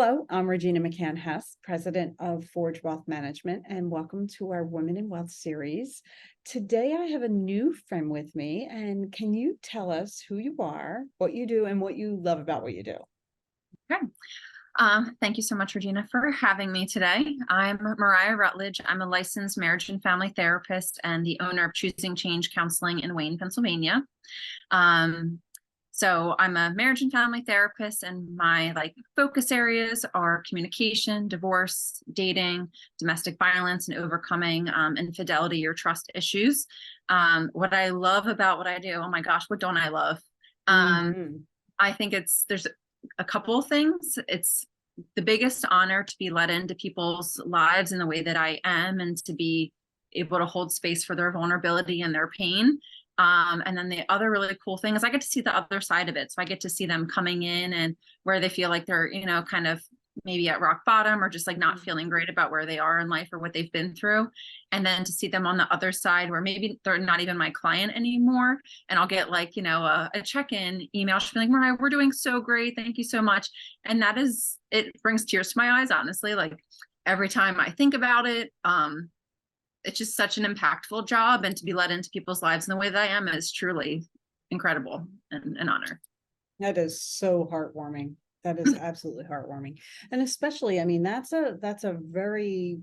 Hello, I'm Regina McCann-Hess, President of Forge Wealth Management, and welcome to our Women in Wealth series. Today, I have a new friend with me, and can you tell us who you are, what you do, and what you love about what you do? Okay. Thank you so much, Regina, for having me today. I'm Miriah Rutledge. I'm a licensed marriage and family therapist and the owner of Choosing Change Counseling in Wayne, Pennsylvania. So I'm a marriage and family therapist, and my focus areas are communication, divorce, dating, domestic violence, and overcoming infidelity or trust issues. What I love about what I do, oh my gosh, what don't I love? I think there's a couple of things. It's the biggest honor to be let into people's lives in the way that I am, and to be able to hold space for their vulnerability and their pain. And then the other really cool thing is I get to see the other side of it. So I get to see them coming in and where they feel like they're, kind of maybe at rock bottom, or just not feeling great about where they are in life or what they've been through. And then to see them on the other side where maybe they're not even my client anymore. And I'll get a check-in email. She'll be like, Mariah, we're doing so great. Thank you so much. And it brings tears to my eyes, honestly. Every time I think about it, it's just such an impactful job, and to be let into people's lives in the way that I am is truly incredible and an honor. That is so heartwarming. That is absolutely heartwarming. And especially, I mean, that's a very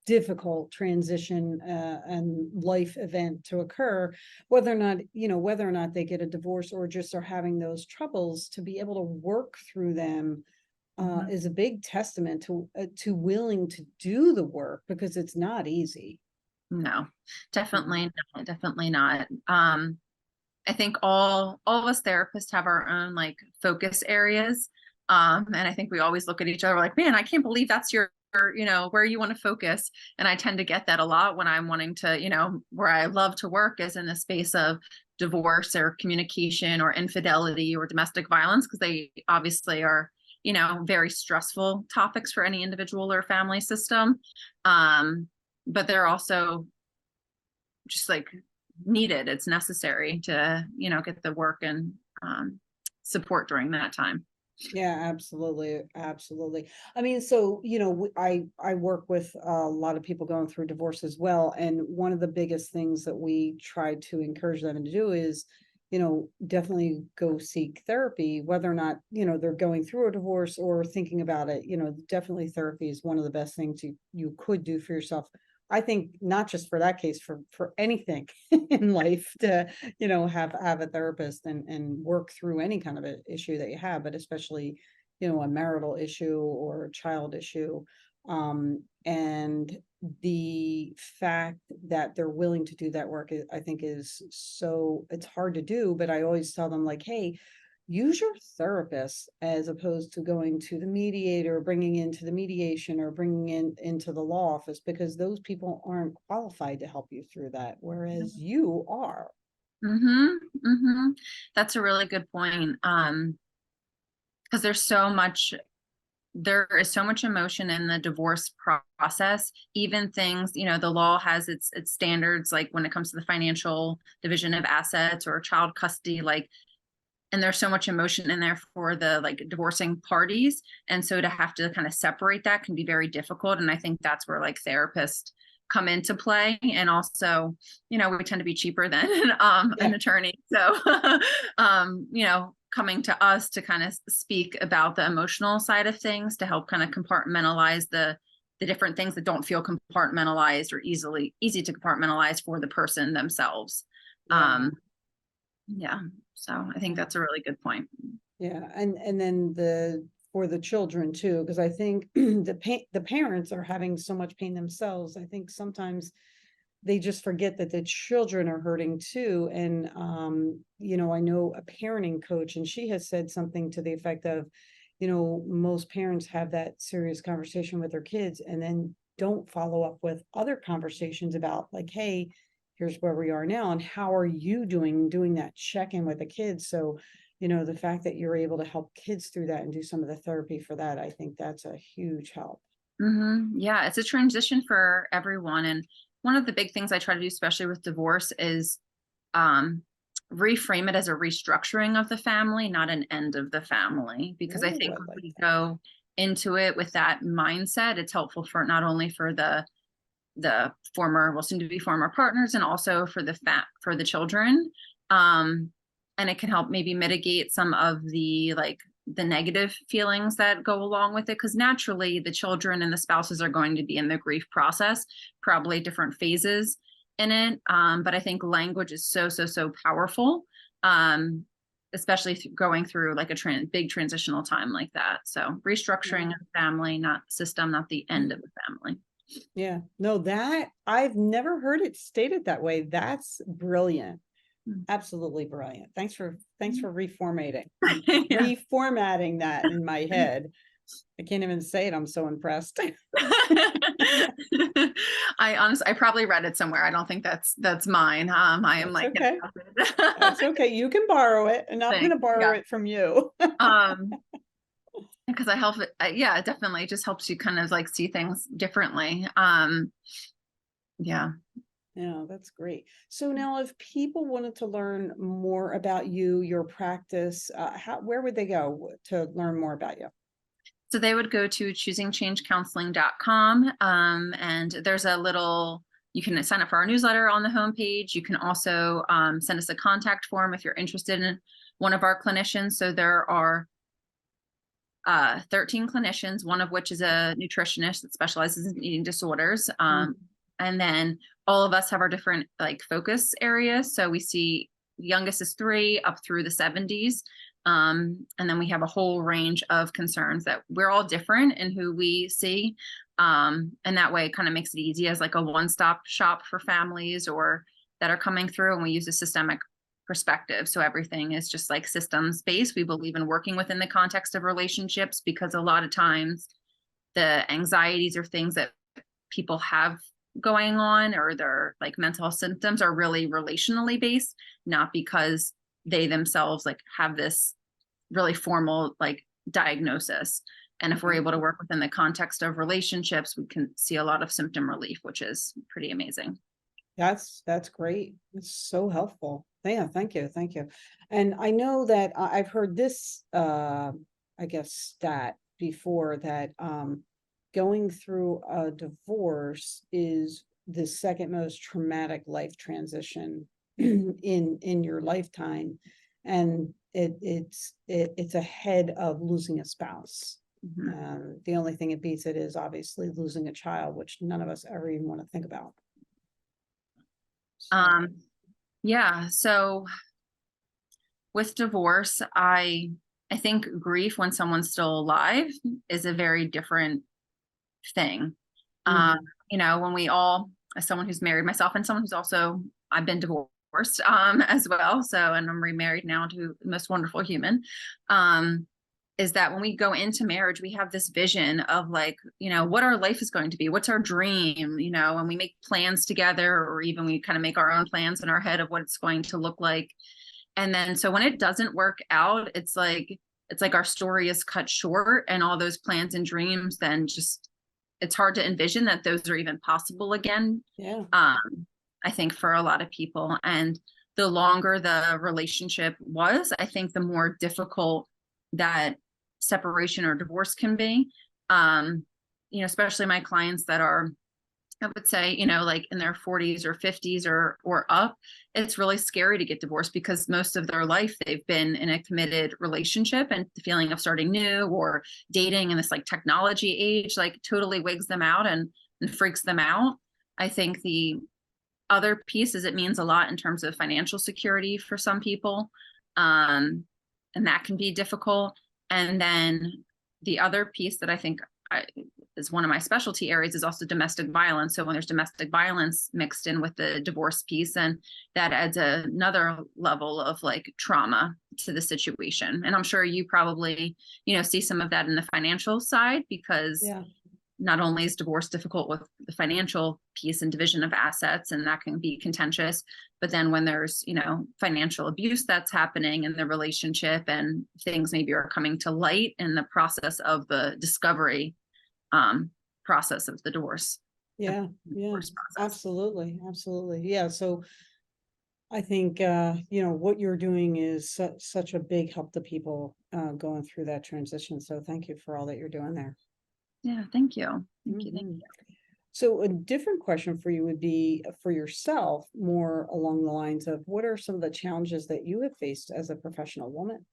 difficult transition and life event to occur, whether or not they get a divorce or just are having those troubles. To be able to work through them is a big testament to willing to do the work, because it's not easy. No, definitely not. Definitely not. I think all of us therapists have our own focus areas. And I think we always look at each other like, man, I can't believe that's your, where you want to focus. And I tend to get that a lot when I'm wanting to, where I love to work is in the space of divorce or communication or infidelity or domestic violence, because they obviously are, very stressful topics for any individual or family system. But they're also just needed. It's necessary to, get the work and support during that time. Yeah, absolutely. Absolutely. I mean, so, I work with a lot of people going through divorce as well. And one of the biggest things that we try to encourage them to do is, definitely go seek therapy, whether or not, they're going through a divorce or thinking about it. Definitely therapy is one of the best things you could do for yourself. I think not just for that case, for anything in life, to, have a therapist and work through any kind of an issue that you have, but especially, a marital issue or a child issue. And the fact that they're willing to do that work, I think it's hard to do, but I always tell them hey, use your therapist as opposed to going to the mediator, bringing into the mediation, or bringing into the law office, because those people aren't qualified to help you through that, whereas you are. That's a really good point. Because there is so much emotion in the divorce process. Even things, the law has its standards, when it comes to the financial division of assets or child custody, and there's so much emotion in there for the divorcing parties. And so to have to kind of separate that can be very difficult. And I think that's where therapists come into play. And also, we tend to be cheaper than an attorney. So, coming to us to kind of speak about the emotional side of things, to help kind of compartmentalize the different things that don't feel compartmentalized or easy to compartmentalize for the person themselves. So I think that's a really good point. Yeah. And then for the children too, because I think the parents are having so much pain themselves. I think sometimes they just forget that the children are hurting too. And, I know a parenting coach, and she has said something to the effect of, most parents have that serious conversation with their kids and then don't follow up with other conversations about hey, here's where we are now, and how are you doing that check-in with the kids. So, the fact that you're able to help kids through that and do some of the therapy for that, I think that's a huge help. Yeah, it's a transition for everyone. And one of the big things I try to do, especially with divorce, is reframe it as a restructuring of the family, not an end of the family. Because I Ooh, think I when like we that. go into it with that mindset, it's helpful for not only for the former, well, soon to be former partners, and also for the children. And it can help maybe mitigate some of the the negative feelings that go along with it, because naturally the children and the spouses are going to be in the grief process, probably different phases in it. But I think language is so powerful, especially going through like a big transitional time like that. So restructuring a family, not system, not the end of the family. Yeah, no, that I've never heard it stated that way. That's brilliant. Absolutely brilliant. Thanks for reformatting Yeah. reformatting that in my head. I can't even say it. I'm so impressed. I probably read it somewhere. I don't think that's mine. I am That's like, okay. That's okay. You can borrow it, and I'm going to thanks. borrow Yeah. it from you. Because I help it. Yeah, it definitely just helps you kind of like see things differently. Yeah. Yeah, that's great. So now, if people wanted to learn more about you, your practice, where would they go to learn more about you? So they would go to choosingchangecounseling.com. And there's you can sign up for our newsletter on the homepage. You can also send us a contact form if you're interested in one of our clinicians. So there are 13 clinicians, one of which is a nutritionist that specializes in eating disorders. And then all of us have our different like focus areas. So we see the youngest is 3 up through the 70s. And then we have a whole range of concerns that we're all different in who we see. And that way it kind of makes it easy as like a one-stop shop for families or that are coming through. And we use a systemic perspective. So everything is just like systems based. We believe in working within the context of relationships, because a lot of times the anxieties or things that people have going on or their like mental health symptoms are really relationally based, not because they themselves like have this really formal like diagnosis. And if we're able to work within the context of relationships, we can see a lot of symptom relief, which is pretty amazing. That's great. It's so helpful. Yeah, thank you. Thank you. And I know that I've heard this I guess stat before that going through a divorce is the second most traumatic life transition in your lifetime. And it's ahead of losing a spouse. The only thing it beats it is obviously losing a child, which none of us ever even want to think about. Yeah. So with divorce, I think grief when someone's still alive is a very different thing. You know, when we all, as someone who's married myself and someone who's also, I've been divorced as well. So, and I'm remarried now to the most wonderful human. Is that when we go into marriage, we have this vision of like, you know, what our life is going to be, what's our dream, you know, and we make plans together, or even we kind of make our own plans in our head of what it's going to look like. And then, so when it doesn't work out, it's like our story is cut short, and all those plans and dreams, then just, it's hard to envision that those are even possible again. Yeah. I think for a lot of people, and the longer the relationship was, I think the more difficult that separation or divorce can be. You know, especially my clients that are, I would say, you know, like in their 40s or 50s or up, it's really scary to get divorced, because most of their life they've been in a committed relationship, and the feeling of starting new or dating in this like technology age like totally wigs them out and freaks them out. I think the other piece is it means a lot in terms of financial security for some people. And that can be difficult. And then the other piece that I think is one of my specialty areas is also domestic violence. So when there's domestic violence mixed in with the divorce piece, and that adds another level of like trauma to the situation. And I'm sure you probably, you know, see some of that in the financial side, because not only is divorce difficult with the financial piece and division of assets, and that can be contentious, but then when there's, you know, financial abuse that's happening in the relationship, and things maybe are coming to light in the process of the discovery process of the divorce. Yeah, yeah, absolutely. Yeah. So I think, what you're doing is such a big help to people going through that transition. So thank you for all that you're doing there. Yeah, thank you. Thank you. Thank Mhm. you. So a different question for you would be for yourself, more along the lines of what are some of the challenges that you have faced as a professional woman?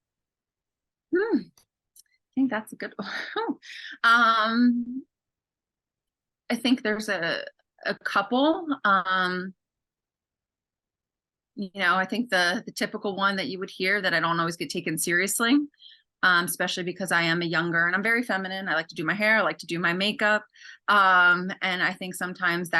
Hmm, I think that's a good one. um, I think there's a couple. I think the typical one that you would hear that I don't always get taken seriously, especially because I am a younger and I'm very feminine. I like to do my hair, I like to do my makeup. And I think sometimes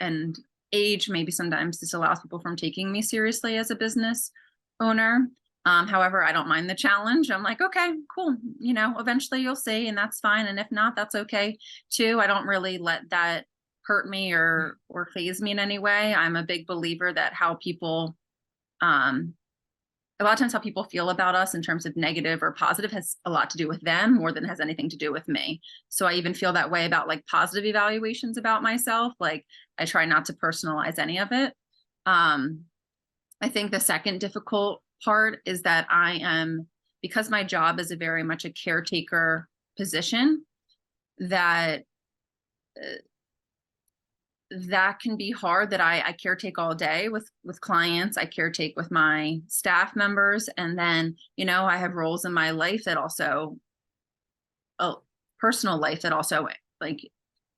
and age maybe sometimes disallows people from taking me seriously as a business owner. However, I don't mind the challenge. I'm like, okay, cool. Eventually you'll see, and that's fine. And if not, that's okay too. I don't really let that hurt me or phase me in any way. I'm a big believer that how people um a lot of times how people feel about us in terms of negative or positive has a lot to do with them more than it has anything to do with me. So I even feel that way about like positive evaluations about myself. Like I try not to personalize any of it. Um, I think the second difficult part is that because my job is a very much a caretaker position, that uh, that can be hard, that I caretake all day with clients. I caretake with my staff members. And then, I have roles in my life that also, oh, personal life that also like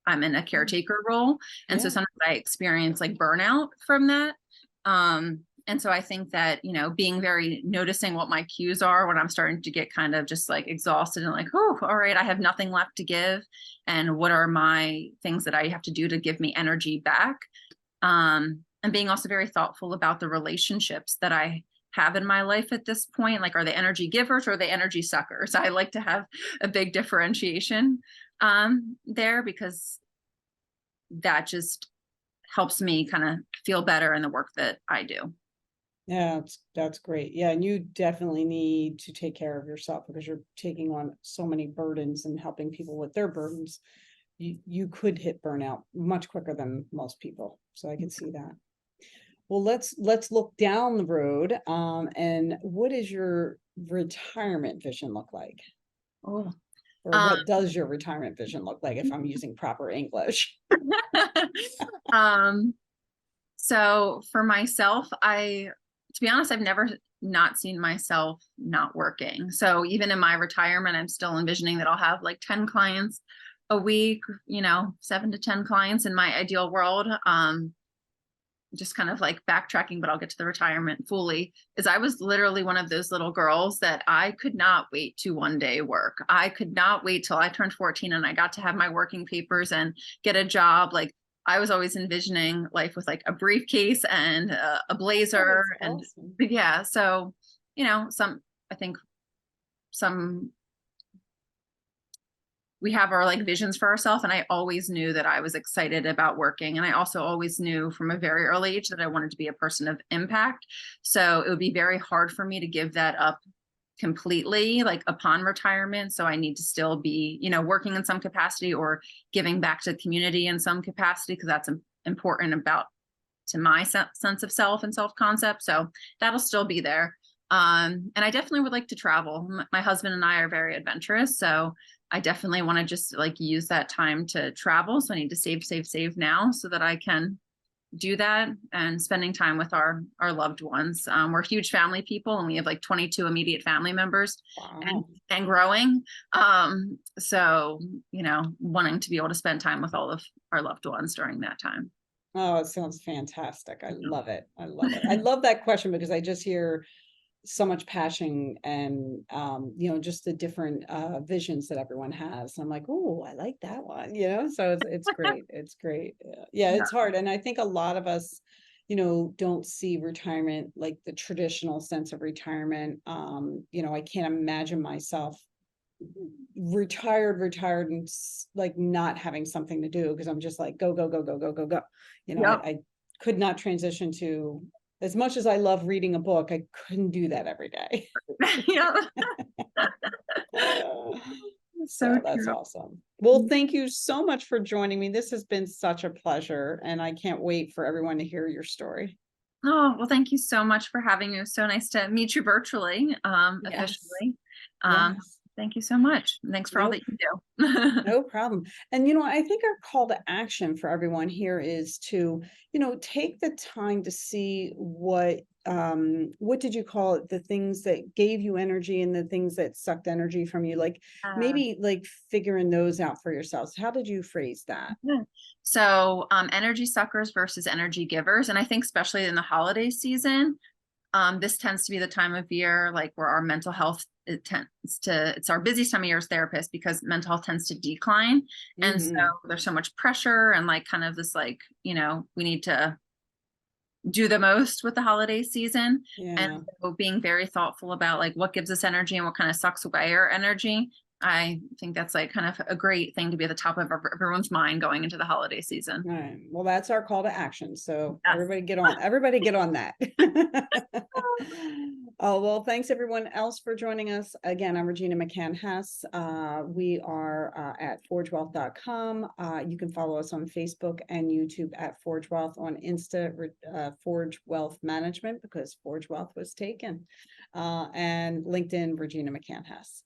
I'm in a caretaker role. And so Yeah. sometimes I experience like burnout from that. And so I think that, being very noticing what my cues are when I'm starting to get kind of just like exhausted and like, oh, all right, I have nothing left to give. And what are my things that I have to do to give me energy back? And being also very thoughtful about the relationships that I have in my life at this point. Like, are they energy givers or are they energy suckers? I like to have a big differentiation there, because that just helps me kind of feel better in the work that I do. Yeah, that's great. Yeah, and you definitely need to take care of yourself because you're taking on so many burdens and helping people with their burdens. You could hit burnout much quicker than most people. So I can see that. Well, let's look down the road. And what is your retirement vision look like? Oh. Or Um, what does your retirement vision look like if I'm using proper English? um, so for myself, to be honest, I've never not seen myself not working. So even in my retirement, I'm still envisioning that I'll have like 10 clients a week, 7 to 10 clients in my ideal world. Just kind of like backtracking, but I'll get to the retirement fully, is I was literally one of those little girls that I could not wait to one day work. I could not wait till I turned 14 and I got to have my working papers and get a job. Like I was always envisioning life with like a briefcase and a Oh, blazer. that's And awesome. yeah, so, I think some we have our like visions for ourselves, and I always knew that I was excited about working, and I also always knew from a very early age that I wanted to be a person of impact. So it would be very hard for me to give that up completely like upon retirement. So I need to still be working in some capacity or giving back to the community in some capacity, because that's important about to my sense of self and self concept. So that'll still be there. And I definitely would like to travel. My husband and I are very adventurous, so I definitely want to just like use that time to travel. So I need to save now so that I can do that, and spending time with our loved ones. We're huge family people, and we have like 22 immediate family members, and Wow. and growing. So wanting to be able to spend time with all of our loved ones during that time. Oh, it sounds fantastic. I love it. I love it. I love that question because I just hear so much passion and just the different visions that everyone has. And I'm like, oh, I like that one, so it's great. It's great. Yeah, Yeah. it's hard. And I think a lot of us, don't see retirement like the traditional sense of retirement. I can't imagine myself retired and like not having something to do because I'm just like go go go go go go go. Yep. I could not transition to, as much as I love reading a book, I couldn't do that every day. Yeah. Uh, So so that's true. awesome. Well, thank you so much for joining me. This has been such a pleasure, and I can't wait for everyone to hear your story. Oh, well, thank you so much for having me. It was so nice to meet you virtually, Yes, officially. Um, yes. Thank you so much. Thanks for all No, that you do. no problem. And, I think our call to action for everyone here is to, take the time to see what did you call it? The things that gave you energy and the things that sucked energy from you. Like Uh, maybe like figuring those out for yourselves. How did you phrase that? yeah. So, energy suckers versus energy givers. And I think especially in the holiday season, this tends to be the time of year like where our mental health it's our busiest time of year as therapists because mental health tends to decline. And so Hmm. there's so much pressure and like kind of this like, we need to do the most with the holiday season. And Yeah. so being very thoughtful about like what gives us energy and what kind of sucks away our energy. I think that's like kind of a great thing to be at the top of everyone's mind going into the holiday season. All right. Well, that's our call to action. So Yes. everybody get on that. Oh, well, thanks everyone else for joining us. Again, I'm Regina McCann Hess. We are at forgewealth.com. You can follow us on Facebook and YouTube at Forge Wealth, on Insta, Forge Wealth Management, because Forge Wealth was taken. And LinkedIn, Regina McCann Hess.